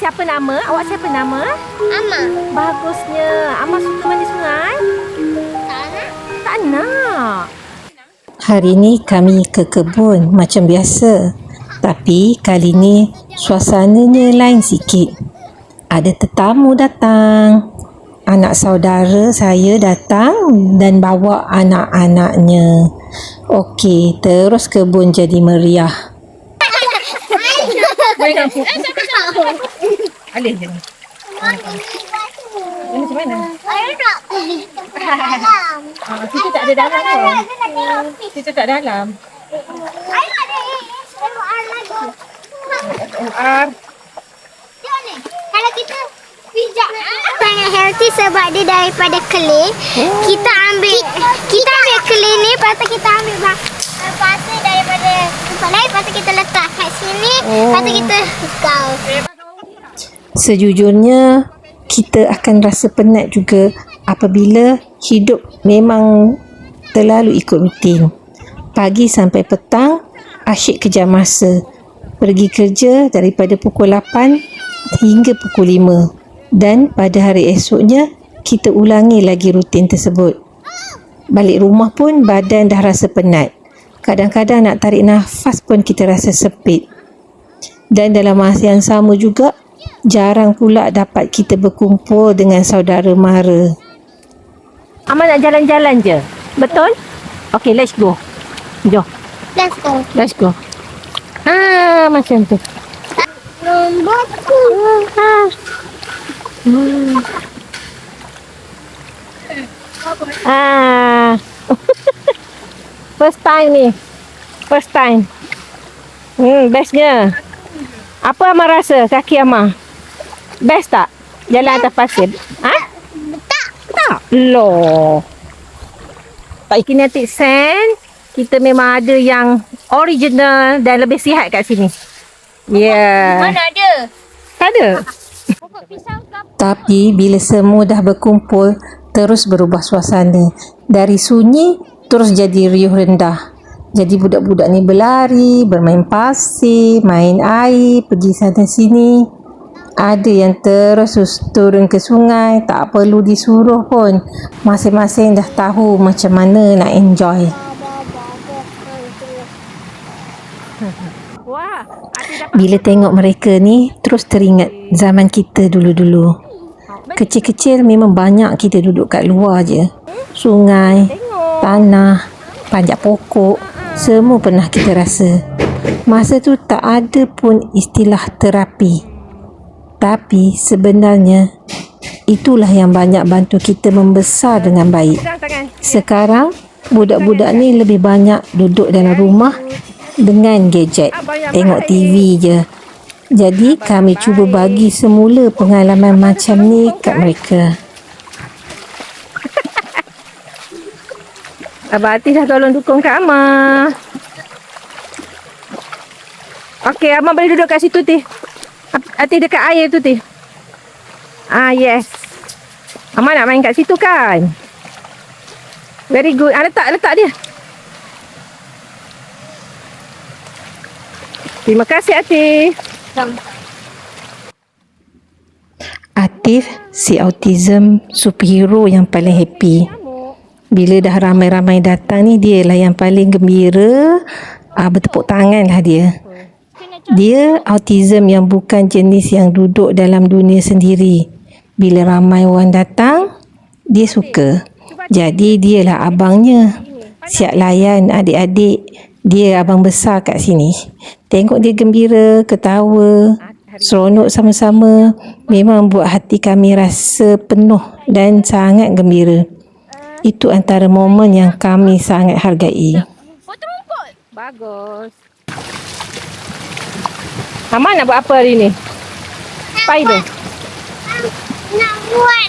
Siapa nama? Awak siapa nama? Ama. Bagusnya. Ama suka mandi sungai? Tak nak. Tak nak. Hari ni kami ke kebun macam biasa. Tapi kali ni suasananya lain sikit. Ada tetamu datang. Anak saudara saya datang dan bawa anak-anaknya. Okey, terus kebun jadi meriah. Boleh nampak? Alih je ni. Ini macam mana? Saya nak pergi ke dalam. Kita tak ada dalam ke? Kita tak dalam. Ayo ada SMR lagi. SMR. Tengok ni. Kalau kita pijak sangat healthy sebab dia daripada kelih. Kita ambil kelih ni, lepas tu kita ambil lepas tu daripada tempat lain, lepas tu kita letak kat sini, lepas tu kita kau. Sejujurnya, kita akan rasa penat juga apabila hidup memang terlalu ikut rutin. Pagi sampai petang, asyik kejar masa. Pergi kerja daripada pukul 8 hingga pukul 5. Dan pada hari esoknya, kita ulangi lagi rutin tersebut. Balik rumah pun badan dah rasa penat. Kadang-kadang nak tarik nafas pun kita rasa sempit. Dan dalam masa yang sama juga, jarang pula dapat kita berkumpul dengan saudara mara. Amal nak jalan-jalan je. Betul? Okay, let's go. Jom. Let's go. Let's go. Macam tu. Nomborku. First time ni. First time. Bestnya. Apa Amar rasa kaki Amar? Best tak? Jalan atas pasir. Ha? Tak. Loh. Pak Kinetic Sand, kita memang ada yang original dan lebih sihat kat sini. Ya. Mana ada? Tak ada. Pokok pisang ke apa? Tapi bila semua dah berkumpul, terus berubah suasana. Dari sunyi, terus jadi riuh rendah. Jadi budak-budak ni berlari, bermain pasir, main air, pergi sana sini. Ada yang terus turun ke sungai, tak perlu disuruh pun. Masing-masing dah tahu macam mana nak enjoy. Wah, Bila tengok mereka ni, terus teringat zaman kita dulu-dulu. Kecil-kecil memang banyak kita duduk kat luar je. Sungai, tanah, panjat pokok, semua pernah kita rasa. Masa tu tak ada pun istilah terapi. Tapi sebenarnya, itulah yang banyak bantu kita membesar dengan baik. Sekarang, budak-budak ni lebih banyak duduk dalam rumah dengan gadget, tengok TV je. Jadi kami cuba bagi semula pengalaman macam ni kat mereka. Abang Atis dah tolong dukung Kak Amar. Okey, Amar boleh duduk kat situ, Tih. Atis dekat air tu, Tih. Yes. Amar nak main kat situ kan? Very good. Letak dia. Terima kasih, Atis. Atif, si autism superhero yang paling happy. Bila dah ramai-ramai datang ni, dia lah yang paling gembira. Bertepuk tangan lah dia. Dia autism yang bukan jenis yang duduk dalam dunia sendiri. Bila ramai orang datang, dia suka. Jadi dia lah abangnya. Siap layan adik-adik. Dia abang besar kat sini. Tengok dia gembira, ketawa, seronok sama-sama. Memang buat hati kami rasa penuh dan sangat gembira. Itu antara momen yang kami sangat hargai. Foto rumput. Bagus. Amar nak buat apa hari ni? Spider. Nak buat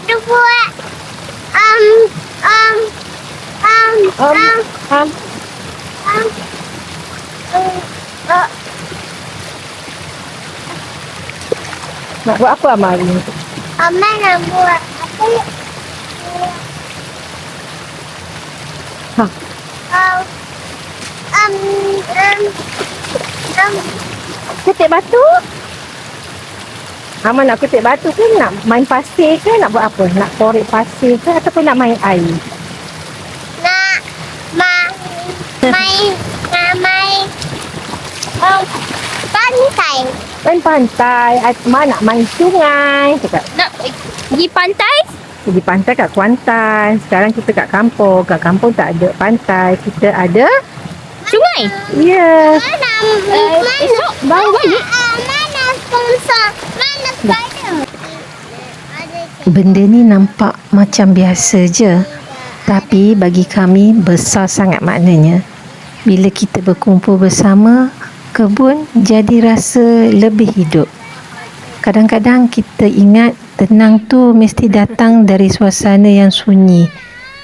Nak buat apa Amar hari ni? Mama nak buat apa? Ketik batu? Ama nak kutip batu ke, nak main pasir ke, nak buat apa? Nak korek pasir ke ataupun nak main air? Nak main pantai. Main pantai. Ma nak main sungai. Cakap. Nak pergi pantai? Pergi pantai kat Kuantan. Sekarang kita kat kampung. Kat kampung tak ada pantai. Kita ada Sungai? ya. Esok baru balik. Mana sponsor? Mana spider? Benda ni nampak macam biasa je. Tapi bagi kami besar sangat maknanya. Bila kita berkumpul bersama, kebun jadi rasa lebih hidup. Kadang-kadang kita ingat tenang tu mesti datang dari suasana yang sunyi.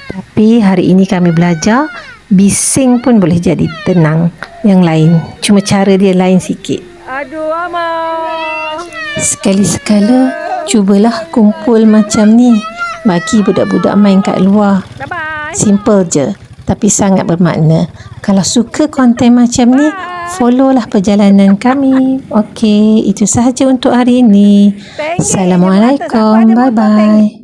Tapi hari ini kami belajar, bising pun boleh jadi tenang yang lain. Cuma cara dia lain sikit. Aduh, Ama. Sekali-sekala, cubalah kumpul macam ni. Bagi budak-budak main kat luar. Bye-bye. Simple je, tapi sangat bermakna. Kalau suka konten macam ni, followlah perjalanan kami. Okey, itu sahaja untuk hari ini. Thank you. Assalamualaikum. Bye-bye.